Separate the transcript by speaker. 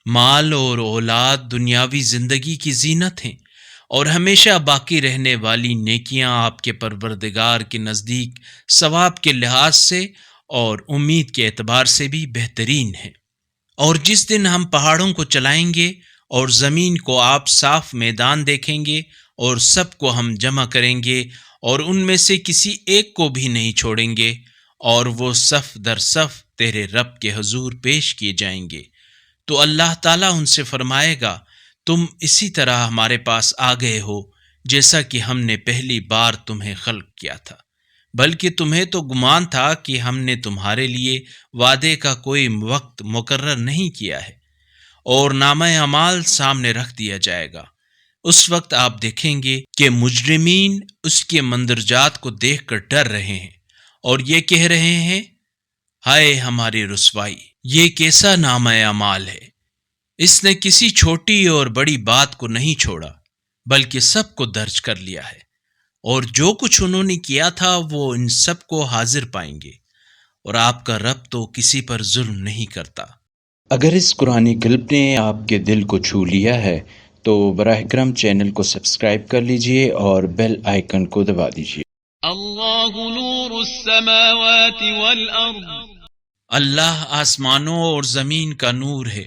Speaker 1: مال اور اولاد دنیاوی زندگی کی زینت ہیں، اور ہمیشہ باقی رہنے والی نیکیاں آپ کے پروردگار کے نزدیک ثواب کے لحاظ سے اور امید کے اعتبار سے بھی بہترین ہیں۔ اور جس دن ہم پہاڑوں کو چلائیں گے اور زمین کو آپ صاف میدان دیکھیں گے اور سب کو ہم جمع کریں گے اور ان میں سے کسی ایک کو بھی نہیں چھوڑیں گے، اور وہ صف در صف تیرے رب کے حضور پیش کیے جائیں گے، تو اللہ تعالیٰ ان سے فرمائے گا، تم اسی طرح ہمارے پاس آ گئے ہو جیسا کہ ہم نے پہلی بار تمہیں خلق کیا تھا، بلکہ تمہیں تو گمان تھا کہ ہم نے تمہارے لیے وعدے کا کوئی وقت مقرر نہیں کیا ہے۔ اور نامہ اعمال سامنے رکھ دیا جائے گا۔ اس وقت آپ دیکھیں گے کہ مجرمین اس کے مندرجات کو دیکھ کر ڈر رہے ہیں اور یہ کہہ رہے ہیں، ہائے ہماری رسوائی، یہ کیسا نامہ اعمال ہے۔ اس نے کسی چھوٹی اور بڑی بات کو نہیں چھوڑا، بلکہ سب کو درج کر لیا ہے، اور جو کچھ انہوں نے کیا تھا وہ ان سب کو حاضر پائیں گے، اور آپ کا رب تو کسی پر ظلم نہیں کرتا۔
Speaker 2: اگر اس قرآنی کلپ نے آپ کے دل کو چھو لیا ہے تو براہ کرم چینل کو سبسکرائب کر لیجئے اور بیل آئیکن کو دبا دیجئے۔
Speaker 3: اللہ نور السماوات والارض،
Speaker 1: اللہ آسمانوں اور زمین کا نور ہے۔